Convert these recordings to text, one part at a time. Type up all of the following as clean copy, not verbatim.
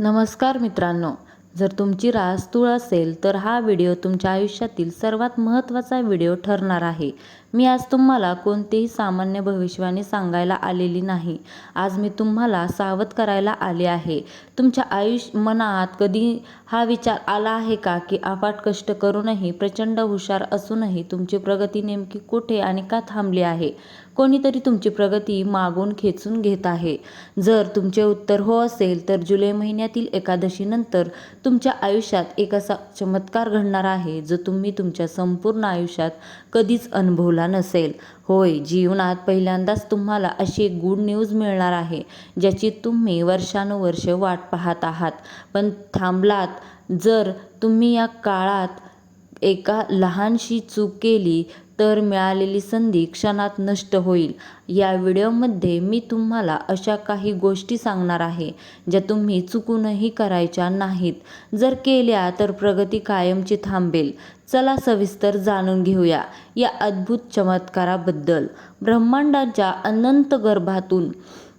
नमस्कार मित्रांनो, जर तुमची रास तूळ असेल तर हा व्हिडिओ तुमच्या आयुष्यातील सर्वात महत्त्वाचा व्हिडिओ ठरणार आहे. मी आज तुम्हाला कोणतेही सामान्य भविष्यवाणी सांगायला आलेली नाही. आज मी तुम्हाला सावध करायला आले आहे. तुमच्या मनात कधी हा विचार आला आहे का की अफाट कष्ट करूनही, प्रचंड हुशार असूनही तुमची प्रगती नेमकी कुठे आणि का थांबली आहे? कोणीतरी तुमची प्रगती मागून खेचून घेत आहे. जर तुमचे उत्तर हो असेल तर जुलै महिन्यातील एकादशीनंतर तुमच्या आयुष्यात एक असा चमत्कार घडणार आहे जो तुम्ही तुमच्या संपूर्ण आयुष्यात कधीच अनुभवला नसेल. होय, जीवनात पहिल्यांदाच तुम्हाला अशी एक गुड न्यूज मिळणार आहे ज्याची तुम्ही वर्षानुवर्ष वाट पाहत आहात, पण थांबलात. जर तुम्ही या काळात एका लहानशी चूक केली तर मिळालेली संधी क्षणात नष्ट होईल. या व्हिडिओमध्ये मी तुम्हाला अशा काही गोष्टी सांगणार आहे ज्या तुम्ही चुकूनही करायच्या नाहीत. जर केल्या तर प्रगती कायमची थांबेल. चला सविस्तर जाणून घेऊया या अद्भुत चमत्काराबद्दल. ब्रह्मांडाच्या अनंत गर्भातून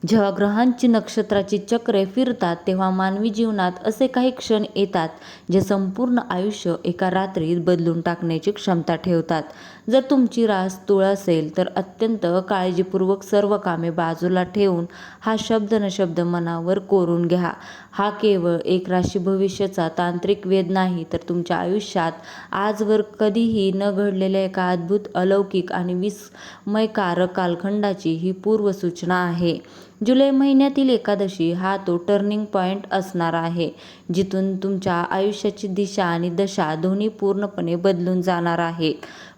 जेव्हा ग्रहांची, नक्षत्राची चक्रे फिरतात तेव्हा मानवी जीवनात असे काही क्षण येतात जे संपूर्ण आयुष्य एका रात्रीत बदलून टाकण्याची क्षमता ठेवतात. जर तुमची रास तूळ असेल तर अत्यंत काळजीपूर्वक सर्व कामे बाजूला ठेवून हा शब्द न शब्द मनावर कोरून घ्या. हा केवळ एक राशी भविष्याचा तांत्रिक वेध नाही, तर तुमच्या आयुष्यात आजवर कधीही न घडलेल्या एका अद्भुत, अलौकिक आणि विस्मयकारक कालखंडाची ही पूर्वसूचना आहे. जुलै महिन्यातील एकादशी हा तो टर्निंग पॉइंट असणार आहे जिथून तुमच्या आयुष्याची दिशा आणि दशा दोन्ही पूर्णपणे बदलून जाणार आहे.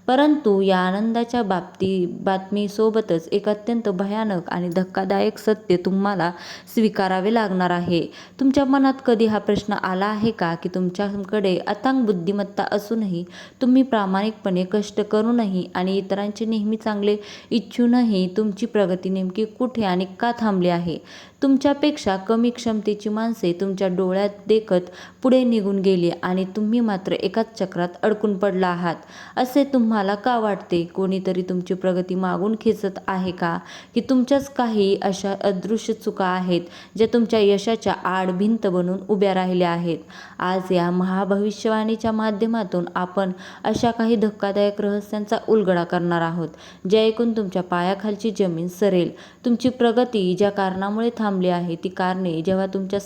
परंतु या आनंदाच्या बातमीसोबतच एक अत्यंत भयानक आणि धक्कादायक सत्य तुम्हाला स्वीकारावे लागणार आहे. तुमच्या मनात कधी हा प्रश्न आला आहे का की तुमच्याकडे अथांग बुद्धिमत्ता असूनही, तुम्ही प्रामाणिकपणे कष्ट करूनही आणि इतरांचे नेहमी चांगले इच्छूनही तुमची प्रगती नेमकी कुठे आणि का थांबली आहे? तुमच्यापेक्षा कमी क्षमतेची माणसे तुमच्या डोळ्यात देखत पुढे निघून गेली आणि तुम्ही मात्र एकाच चक्रात अडकून पडला आहात. असे तुम्हाला का वाटते? कोणीतरी तुमची प्रगती मागून खेचत आहे का? की तुमच्याच काही अशा अदृश्य चुका आहेत ज्या तुमच्या यशाच्या आड भिंत बनून उभ्या राहिल्या आहेत? आज या महाभविष्यवाणीच्या माध्यमातून आपण अशा काही धक्कादायक रहस्यांचा उलगडा करणार आहोत जे ऐकून तुमच्या पायाखालची जमीन सरेल. तुमची प्रगती ज्या कारणामुळे थांबली आहे ती कारणे जेव्हा तुमच्या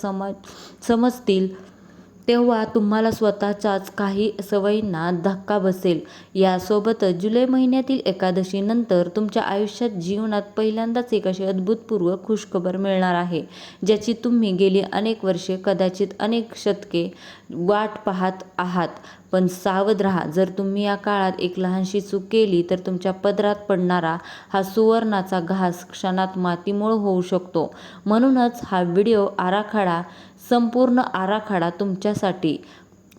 समजतील तेव्हा तुम्हाला स्वतःच्याच काही सवयींना धक्का बसेल. यासोबतच जुलै महिन्यातील एकादशीनंतर तुमच्या आयुष्यात जीवनात पहिल्यांदाच एक अशी अभूतपूर्व खुशखबर मिळणार आहे ज्याची तुम्ही गेली अनेक वर्षे, कदाचित अनेक शतके वाट पाहत आहात. पण सावध राहा, जर तुम्ही या काळात एक लहानशी चूक केली तर तुमच्या पदरात पडणारा हा सुवर्णाचा घास क्षणात मातीमोल होऊ शकतो. म्हणूनच हा व्हिडिओ संपूर्ण आराखडा तुमच्यासाठी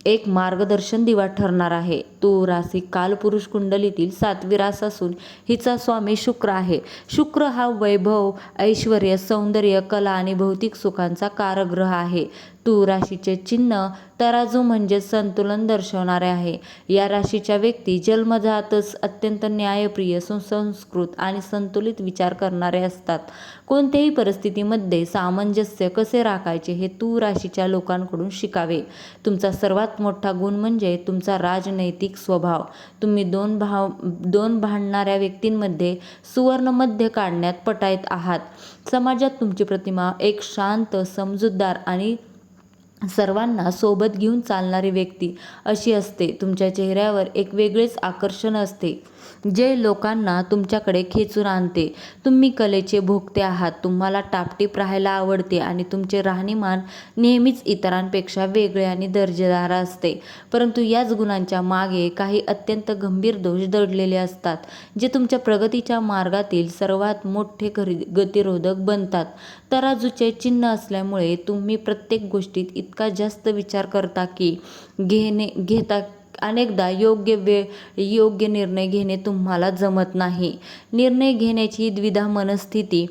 एक मार्गदर्शन दिवा ठरणार आहे. तूळ राशी कालपुरुष कुंडलीतील 7वी रास असून हिचा स्वामी शुक्र आहे. शुक्र हा वैभव, ऐश्वर्य, सौंदर्य, कला आणि भौतिक सुखांचा कारकग्रह आहे. तूळ राशीचे चिन्ह तराजू म्हणजे संतुलन दर्शवणारे आहे. या राशीच्या व्यक्ती जन्मजातच अत्यंत न्यायप्रिय, सुसंस्कृत आणि संतुलित विचार करणारे असतात. कोणत्याही परिस्थितीमध्ये सामंजस्य कसे राखायचे हे तूळ राशीच्या लोकांकडून शिकावे. तुमचा सर्वात मोठा गुण म्हणजे तुमचा राजनैतिक स्वभाव. तुम्ही दोन भांडणाऱ्या व्यक्तींमध्ये सुवर्ण मध्य काढण्यात पटाईत आहात. समाजात तुमची प्रतिमा एक शांत, समजूतदार आणि सर्वांना सोबत घेऊन चालणारी व्यक्ती अशी असते. तुमच्या चेहऱ्यावर एक वेगळेच आकर्षण असते जे लोकांना तुमच्याकडे खेचून आणते. तुम्ही कलेचे भोक्ते आहात. तुम्हाला टापटीप राहायला आवडते आणि तुमचे राहणीमान नेहमीच इतरांपेक्षा वेगळे आणि दर्जेदार असते. परंतु याच गुणांच्या मागे काही अत्यंत गंभीर दोष दडलेले असतात जे तुमच्या प्रगतीच्या मार्गातील सर्वात मोठे गतिरोधक बनतात. तराजूचे चिन्ह असल्यामुळे तुम्ही प्रत्येक गोष्टीत इतका जास्त विचार करता की अनेकदा योग्य निर्णय घेणे तुम्हाला जमत नाही. निर्णय घेण्याची द्विधा मनस्थिती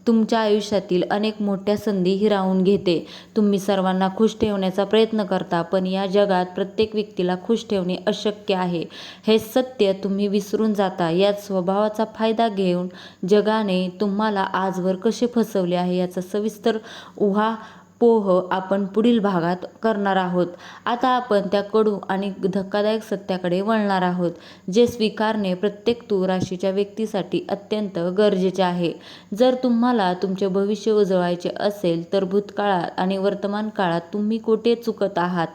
तुमच्या आयुष्यातील अनेक मोठ्या संधी हिरावून घेते. तुम्ही सर्वांना खुश ठेवण्याचा प्रयत्न करता, पण या जगात प्रत्येक व्यक्तीला खुश ठेवणे अशक्य आहे हे सत्य तुम्ही विसरून जाता. याच स्वभावाचा फायदा घेऊन जगाने तुम्हाला आजवर कसे फसवले आहे याचा सविस्तर उहापोह पोह आपण पुढील भागात करणार आहोत. आता आपण त्या कडू आणि धक्कादायक सत्याकडे वळणार आहोत, जे स्वीकारणे प्रत्येक तुळ राशीच्या व्यक्तीसाठी अत्यंत गरजेचे आहे. जर तुम्हाला तुमचे भविष्य उजळवायचे असेल तर भूतकाळात आणि वर्तमान काळात तुम्ही कुठे चुकत आहात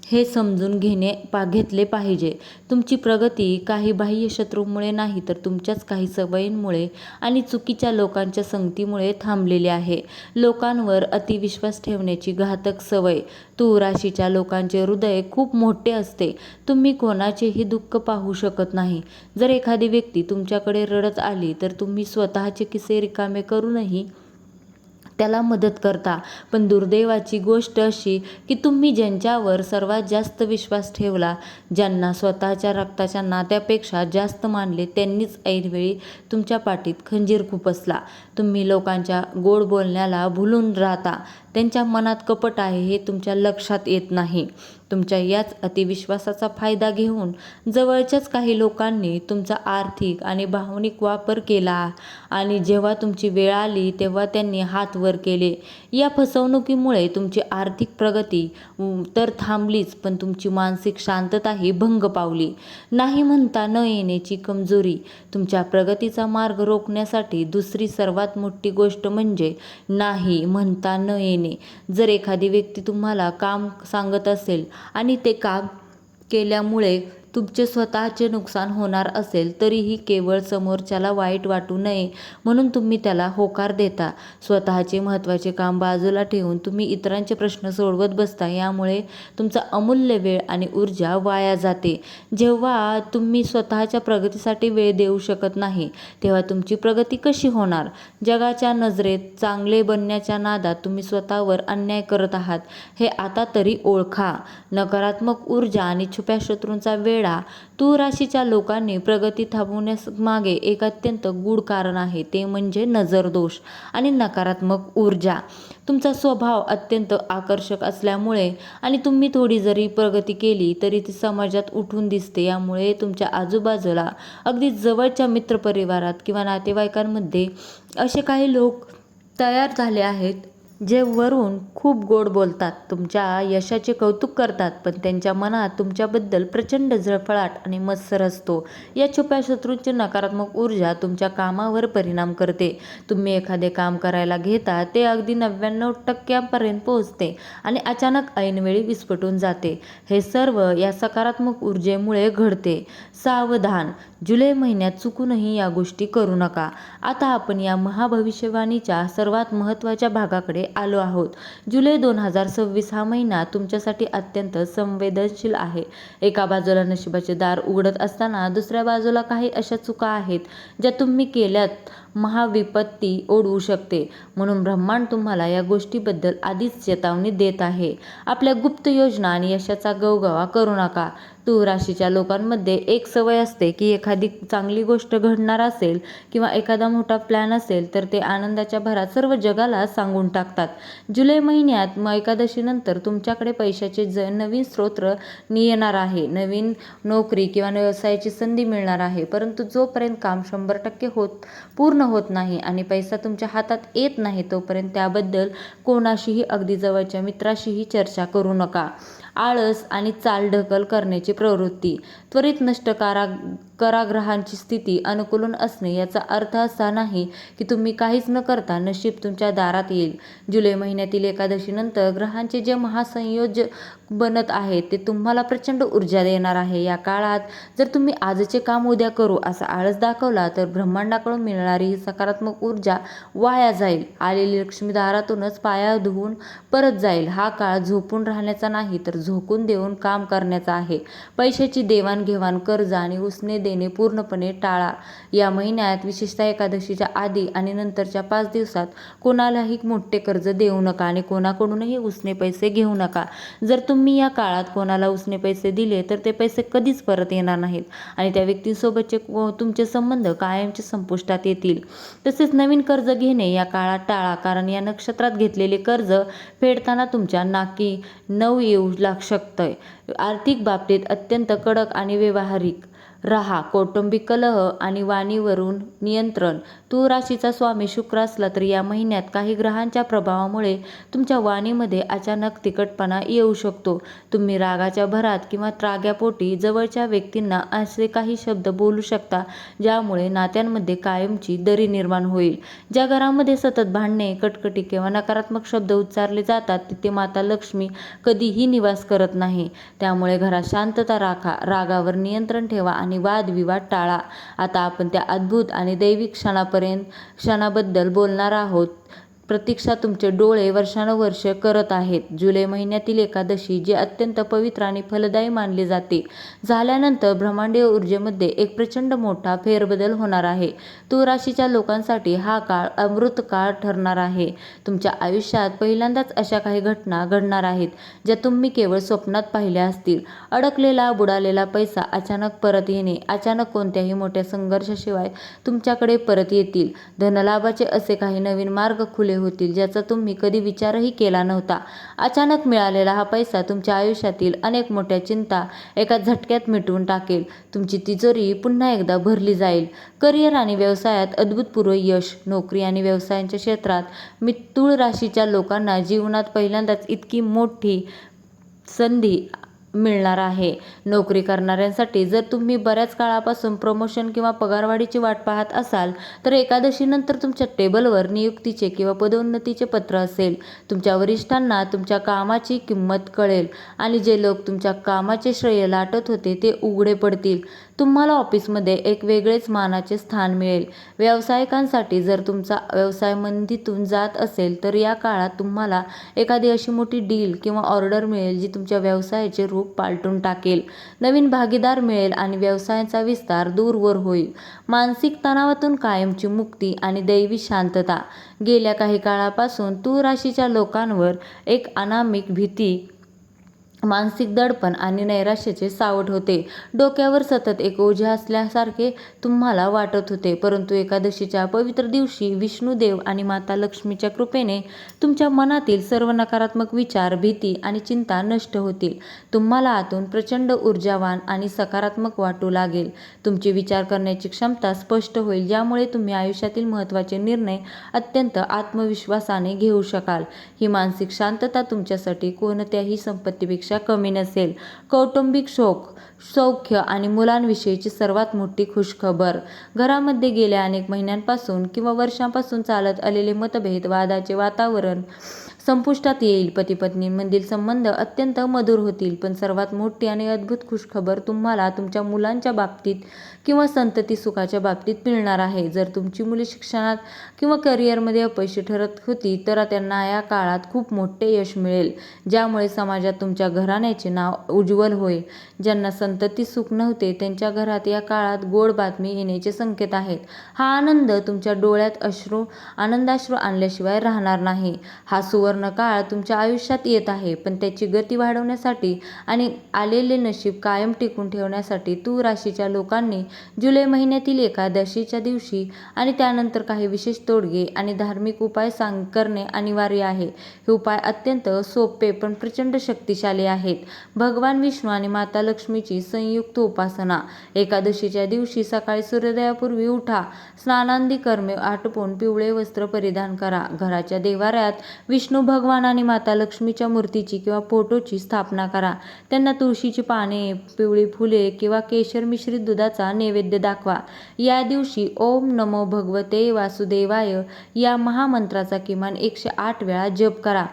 हे समजून घेतले पाहिजे. तुमची प्रगती काही बाह्य शत्रूंमुळे नाही तर तुमच्याच काही सवयींमुळे आणि चुकीच्या लोकांच्या संगतीमुळे थांबलेली आहे. लोकांवर अतिविश्वास ठेवण्याची घातक सवय. तुळ राशीच्या लोकांचे हृदय खूप मोठे असते. तुम्ही कोणाचेही दुःख पाहू शकत नाही. जर एखादी व्यक्ती तुमच्याकडे रडत आली तर तुम्ही स्वतःचे खिसे रिकामे करूनही त्याला मदत करता. पण दुर्दैवाची गोष्ट अशी की तुम्ही ज्यांच्यावर सर्वात जास्त विश्वास ठेवला, ज्यांना स्वतःच्या रक्ताच्या नात्यापेक्षा जास्त मानले, त्यांनीच ऐनवेळी तुमच्या पाठीत खंजीर खुपसला. तुम्ही लोकांच्या गोड बोलण्याला भुलून राहता. त्यांच्या मनात कपट आहे हे तुमच्या लक्षात येत नाही. तुमच्या याच अतिविश्वासाचा फायदा घेऊन जवळच्याच काही लोकांनी तुमचा आर्थिक आणि भावनिक वापर केला आणि जेव्हा तुमची वेळ आली तेव्हा त्यांनी हात वर केले. या फसवणुकीमुळे तुमची आर्थिक प्रगती तर थांबलीच, पण तुमची मानसिक शांतताही भंग पावली. नाही म्हणता न येण्याची कमजोरी. तुमच्या प्रगतीचा मार्ग रोखण्यासाठी दुसरी सर्वात मोठी गोष्ट म्हणजे नाही म्हणता न येणे. जर एखादी व्यक्ती तुम्हाला काम सांगत असेल आणि ते काम केल्यामुळे तुमचे स्वतःचे नुकसान होणार असेल तरीही केवळ समोरच्याला वाईट वाटू नये म्हणून तुम्ही त्याला होकार देता. स्वतःचे महत्त्वाचे काम बाजूला ठेवून तुम्ही इतरांचे प्रश्न सोडवत बसता. यामुळे तुमचा अमूल्य वेळ आणि ऊर्जा वाया जाते. जेव्हा तुम्ही स्वतःच्या प्रगतीसाठी वेळ देऊ शकत नाही तेव्हा तुमची प्रगती कशी होणार? जगाच्या नजरेत चांगले बनण्याच्या नादात तुम्ही स्वतःवर अन्याय करत आहात हे आता तरी ओळखा. नकारात्मक ऊर्जा आणि छुप्या शत्रूंचा वेढा. तुळ राशीच्या लोकांनी प्रगती थांबवण्यामागे एक अत्यंत गूढ कारण आहे, ते म्हणजे नजरदोष आणि नकारात्मक ऊर्जा. तुमचा स्वभाव अत्यंत आकर्षक असल्यामुळे आणि तुम्ही थोडी जरी प्रगती केली तरी ती समाजात उठून दिसते. यामुळे तुमच्या आजूबाजूला अगदी जवळच्या मित्रपरिवारात किंवा नातेवाईकांमध्ये असे काही लोक तयार झाले आहेत जे वरून खूप गोड बोलतात, तुमच्या यशाचे कौतुक करतात, पण त्यांच्या मनात तुमच्याबद्दल प्रचंड जळफळाट आणि मत्सर असतो. या छुप्या शत्रूंची नकारात्मक ऊर्जा तुमच्या कामावर परिणाम करते. तुम्ही एखादे काम करायला घेता ते अगदी 99% पोहोचते आणि अचानक ऐनवेळी विस्फोटून जाते. हे सर्व या सकारात्मक ऊर्जेमुळे घडते. सावधान! जुलै महिन्यात चुकूनही या गोष्टी करू नका. आता आपण या महाभविष्यवाणीच्या सर्वात महत्त्वाच्या भागाकडे आलो आहोत. जुलै 2026 हा महिना तुमच्यासाठी अत्यंत संवेदनशील आहे. एका बाजूला नशिबाचे दार उघडत असताना दुसऱ्या बाजूला काही अशा चुका आहेत ज्या तुम्ही केल्यात महाविपत्ती ओढवू शकते. म्हणून ब्रह्मांड तुम्हाला या गोष्टीबद्दल आधीच चेतावणी देत आहे. आपल्या गुप्त योजना आणि यशाचा गवगवा करू नका. तुळ राशीच्या लोकांमध्ये एक सवय असते की एखादी चांगली गोष्ट घडणार असेल किंवा एखादा मोठा प्लॅन असेल तर ते आनंदाच्या भरात सर्व जगाला सांगून टाकतात. जुलै महिन्यात एकादशीनंतर तुमच्याकडे पैशाचे नवीन स्रोत येणार आहे. नवीन नोकरी किंवा व्यवसायाची संधी मिळणार आहे. परंतु जोपर्यंत काम 100% पूर्ण होत नाही आणि पैसा तुमच्या हातात येत नाही तोपर्यंत त्याबद्दल कोणाशीही, अगदी जवळच्या मित्राशीही चर्चा करू नका. आळस आणि चालढकल करण्याची प्रवृत्ती. त्वरित नष्ट कारागृहांची स्थिती अनुकूल असणे याचा अर्थ असा नाही की तुम्ही काहीच न करता नशीब तुमच्या दारात येईल. जुलै महिन्यातील एकादशीनंतर ग्रहांचे जे महासंयोज बनत आहेत ते तुम्हाला प्रचंड ऊर्जा देणार आहे. या काळात जर तुम्ही आजचे काम उद्या करू असा आळस दाखवला तर ब्रह्मांडाकडून मिळणारी ही सकारात्मक ऊर्जा वाया जाईल. आलेली लक्ष्मी दारातूनच पाया धुवून परत जाईल. हा काळ झोपून राहण्याचा नाही तर झोकून देऊन काम करण्याचा आहे. पैशाची देवाणघेवाण, कर्ज आणि उसने देणे पूर्णपणे टाळा. या महिन्यात विशेषतः एकादशीच्या आधी आणि नंतरच्या 5 दिवसात कोणालाही मोठे कर्ज देऊ नका आणि कोणाकडूनही उसने पैसे घेऊ नका. जर तुम्ही या काळात कोणाला उसने पैसे दिले तर ते पैसे कधीच परत येणार नाहीत आणि त्या व्यक्तीसोबतचे तुमचे संबंध कायमचे संपुष्टात येतील. तसेच नवीन कर्ज घेणे या काळात टाळा, कारण या नक्षत्रात घेतलेले कर्ज फेडताना तुमच्या नाकी नऊ येऊ शकते. आर्थिक बाबतीत अत्यंत कडक आणि व्यावहारिक राहा. कौटुंबिक कलह आणि वाणीवरून नियंत्रण. तूळ राशीचा स्वामी शुक्र असला तर या महिन्यात काही ग्रहांच्या प्रभावामुळे तुमच्या वाणीमध्ये अचानक तिखटपणा येऊ शकतो. तुम्ही रागाच्या भरात किंवा त्राग्यापोटी जवळच्या व्यक्तींना असे काही शब्द बोलू शकता ज्यामुळे नात्यांमध्ये कायमची दरी निर्माण होईल. ज्या घरामध्ये सतत भांडणे, कटकटी किंवा नकारात्मक शब्द उच्चारले जातात तिथे माता लक्ष्मी कधीही निवास करत नाही. त्यामुळे घरात शांतता राखा, रागावर नियंत्रण ठेवा आणि वादविवाद टाळा. आता आपण त्या अद्भुत आणि दैविक क्षणाबद्दल बोलणार आहोत. प्रतीक्षा तुमचे डोळे वर्षानुवर्ष करत आहेत. जुलै महिन्यातील एकादशी, जी अत्यंत पवित्र आणि फलदायी मानली जाते, झाल्यानंतर ब्रह्मांडीय ऊर्जेमध्ये एक प्रचंड मोठा फेरबदल होणार आहे. तूळ राशीच्या लोकांसाठी हा काळ अमृत काळ ठरणार आहे. तुमच्या आयुष्यात पहिल्यांदाच अशा काही घटना घडणार आहेत ज्या तुम्ही केवळ स्वप्नात पाहिल्या असतील. अडकलेला, बुडालेला पैसा अचानक परत येणे, अचानक कोणत्याही मोठ्या संघर्षाशिवाय तुमच्याकडे परत येतील. धनलाभाचे असे काही नवीन मार्ग खुले होतील ज्याचा तुम्ही कधी विचारही केला नव्हता. अचानक मिळालेला हा पैसा तुमच्या आयुष्यातील अनेक मोठ्या चिंता एका झटक्यात मिटवून टाकेल. तुमची तिजोरी पुन्हा एकदा भरली जाईल. करिअर आणि व्यवसायात अभूतपूर्व यश. नोकरी आणि व्यवसायाच्या क्षेत्रात तूळ राशीच्या लोकांना जीवनात पहिल्यांदाच इतकी मोठी संधी मिळणार आहे. नोकरी करणाऱ्यांसाठी जर तुम्ही बऱ्याच काळापासून प्रमोशन किंवा पगारवाढीची वाट पाहत असाल तर एकादशीनंतर तुमच्या टेबलवर नियुक्तीचे किंवा पदोन्नतीचे पत्र असेल. तुमच्या वरिष्ठांना तुमच्या कामाची किंमत कळेल आणि जे लोक तुमच्या कामाचे श्रेय लाटत होते ते उघडे पडतील. तुम्हाला ऑफिसमध्ये एक वेगळेच मानाचे स्थान मिळेल. व्यावसायिकांसाठी जर तुमचा व्यवसाय मंदीतून जात असेल तर या काळात तुम्हाला एखादी अशी मोठी डील किंवा ऑर्डर मिळेल जी तुमच्या व्यवसायाचे रूप पालटून टाकेल. नवीन भागीदार मिळेल आणि व्यवसायाचा विस्तार दूरवर होईल. मानसिक तणावातून कायमची मुक्ती आणि दैवी शांतता. गेल्या काही काळापासून तूळ राशीच्या लोकांवर एक अनामिक भीती, मानसिक दडपण आणि नैराश्याचे सावट होते. डोक्यावर सतत एक ओझे असल्यासारखे तुम्हाला वाटत होते. परंतु एकादशीच्या पवित्र दिवशी विष्णुदेव आणि माता लक्ष्मीच्या कृपेने तुमच्या मनातील सर्व नकारात्मक विचार, भीती आणि चिंता नष्ट होतील. तुम्हाला आतून प्रचंड ऊर्जावान आणि सकारात्मक वाटू लागेल. तुमची विचार करण्याची क्षमता स्पष्ट होईल ज्यामुळे तुम्ही आयुष्यातील महत्त्वाचे निर्णय अत्यंत आत्मविश्वासाने घेऊ शकाल. ही मानसिक शांतता तुमच्यासाठी कोणत्याही संपत्तीपेक्षा कमी नसेल. कौटुंबिक सौख्य आणि मुलांविषयीची सर्वात मोठी खुशखबर. घरामध्ये गेल्या अनेक महिन्यांपासून किंवा वर्षांपासून चालत आलेले मतभेद, वादाचे वातावरण संपुष्टात येईल. पती-पत्नींमधील संबंध अत्यंत मधुर होतील. पण सर्वात मोठी आणि अद्भुत खुशखबर तुम्हाला तुमच्या मुलांच्या बाबतीत किंवा संतती सुखाच्या बाबतीत मिळणार आहे. जर तुमची मुले शिक्षणात किंवा करिअरमध्ये अपयशी ठरत होती तर त्यांना या काळात खूप मोठे यश मिळेल ज्यामुळे समाजात तुमच्या घराण्याचे नाव उज्ज्वल होईल. ज्यांना संतती सुख नव्हते त्यांच्या घरात या काळात गोड बातमी येण्याचे संकेत आहेत. हा आनंद तुमच्या डोळ्यात आनंदाश्रू आणल्याशिवाय राहणार नाही. हा सुवर्ण काळ तुमच्या आयुष्यात येत आहे, पण त्याची गती वाढवण्यासाठी आणि आलेले नशीब कायम टिकून ठेवण्यासाठी तूळ राशीच्या लोकांनी जुलै महिन्यातील एकादशीच्या दिवशी आणि त्यानंतर काही विशेष तोडगे आणि धार्मिक उपाय करणे अनिवार्य आहे. हे उपाय अत्यंत सोपे पण प्रचंड शक्तिशाली आहेत. भगवान विष्णू आणि माता लक्ष्मीची संयुक्त उपासना. एकादशीच्या दिवशी सकाळी सूर्योदयापूर्वी उठा. स्नानादी कर्मे आटोपून पिवळे वस्त्र परिधान करा. घराच्या देव्हाऱ्यात विष्णू भगवान आणि माता लक्ष्मीच्या मूर्तीची किंवा फोटोची स्थापना करा. त्यांना तुळशीची पाने, पिवळी फुले किंवा केशर मिश्रित दुधाचा नैवेद्य दाखवा. या दिवशी ओम नमो भगवते वासुदेवाय या महामंत्राचा किमान 108 वेळा जप करा.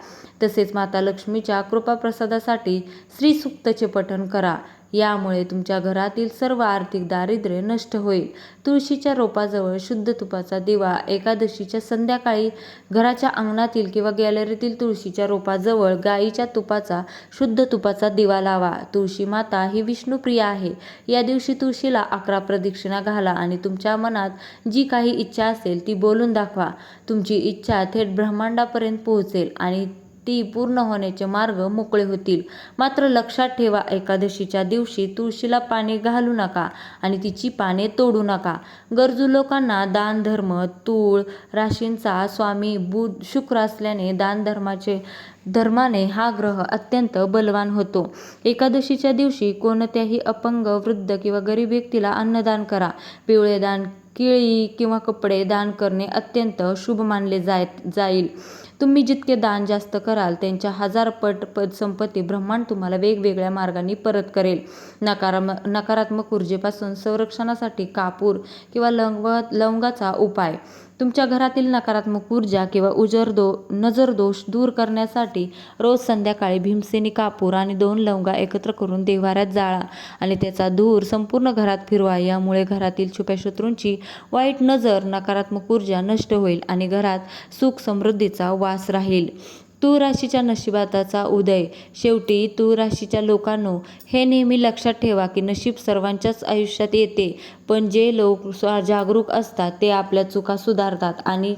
तसेच माता लक्ष्मीच्या कृपाप्रसादासाठी श्रीसूक्तचे पठण करा. यामुळे तुमच्या घरातील सर्व आर्थिक दारिद्र्य नष्ट होईल. तुळशीच्या रोपाजवळ शुद्ध तुपाचा दिवा. एकादशीच्या संध्याकाळी घराच्या अंगणातील किंवा गॅलरीतील तुळशीच्या रोपाजवळ गाईच्या शुद्ध तुपाचा दिवा लावा. तुळशी माता ही विष्णुप्रिय आहे. या दिवशी तुळशीला 11 प्रदक्षिणा घाला आणि तुमच्या मनात जी काही इच्छा असेल ती बोलून दाखवा. तुमची इच्छा थेट ब्रह्मांडापर्यंत पोहोचेल आणि ती पूर्ण होण्याचे मार्ग मोकळे होतील. मात्र लक्षात ठेवा, एकादशीच्या दिवशी तुळशीला पाणी घालू नका आणि तिची पाने तोडू नका. गरजू लोकांना दान धर्म. तूळ राशींचा स्वामी बुध शुक्र असल्याने धर्माने हा ग्रह अत्यंत बलवान होतो. एकादशीच्या दिवशी कोणत्याही अपंग, वृद्ध किंवा गरीब व्यक्तीला अन्नदान करा. पिवळे दान, केळी किंवा कपडे दान करणे अत्यंत शुभ मानले जाईल. तुम्ही जितके दान जास्त कराल त्यांच्या 1000 पट संपत्ती ब्रह्मांड तुम्हाला वेगवेगळ्या मार्गांनी परत करेल. नकारात्मक ऊर्जेपासून संरक्षणासाठी कापूर किंवा लवंगाचा उपाय. तुमच्या घरातील नकारात्मक ऊर्जा किंवा नजरदोष दूर करण्यासाठी रोज संध्याकाळी भीमसेनी कापूर आणि 2 लवंगा एकत्र करून देव्हाऱ्यात जाळा आणि त्याचा धूर संपूर्ण घरात फिरवा. यामुळे घरातील छुप्या शत्रूंची वाईट नजर, नकारात्मक ऊर्जा नष्ट होईल आणि घरात सुख समृद्धीचा वास राहील. तूळ राशीच्या नशिबाचा उदय. शेवटी तूळ राशीच्या लोकांनो, हे नेहमी लक्षात ठेवा की नशीब सर्वांच्याच आयुष्यात येते, पण जे लोक जागरूक असतात ते आपल्या चुका सुधारतात आणि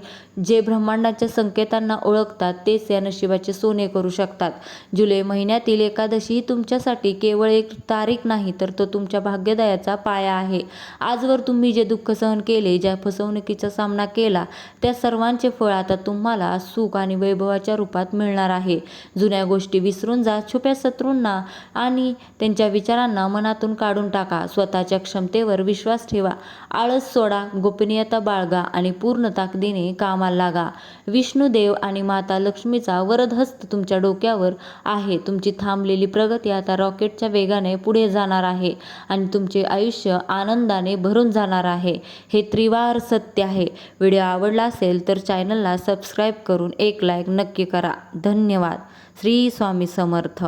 जे ब्रह्मांडाच्या संकेतांना ओळखतात तेच या नशिबाचे सोने करू शकतात. जुलै महिन्यातील एकादशी ही तुमच्यासाठी केवळ एक तारीख नाही, तर तो तुमच्या भाग्योदयाचा पाया आहे. आजवर तुम्ही जे दुःख सहन केले, ज्या फसवणुकीचा सामना केला, त्या सर्वांचे फळ आता तुम्हाला सुख आणि वैभवाच्या रूपात मिळणार आहे. जुन्या गोष्टी विसरून जा. छुप्या शत्रूंना आणि त्यांच्या विचारांना मनातून काढून टाका. स्वतःच्या क्षमतेवर विश्वास ठेवा. आळस सोडा, गोपनीयता बाळगा आणि पूर्ण ताकदीने कामाला लागा. विष्णुदेव आणि माता लक्ष्मीचा वरदहस्त तुमच्या डोक्यावर आहे. तुमची थांबलेली प्रगती आता रॉकेटच्या वेगाने पुढे जाणार आहे आणि तुमचे आयुष्य आनंदाने भरून जाणार आहे. हे त्रिवार सत्य आहे. व्हिडिओ आवडला असेल तर चॅनलला सबस्क्राईब करून एक लाईक नक्की करा. धन्यवाद. श्री स्वामी समर्थ.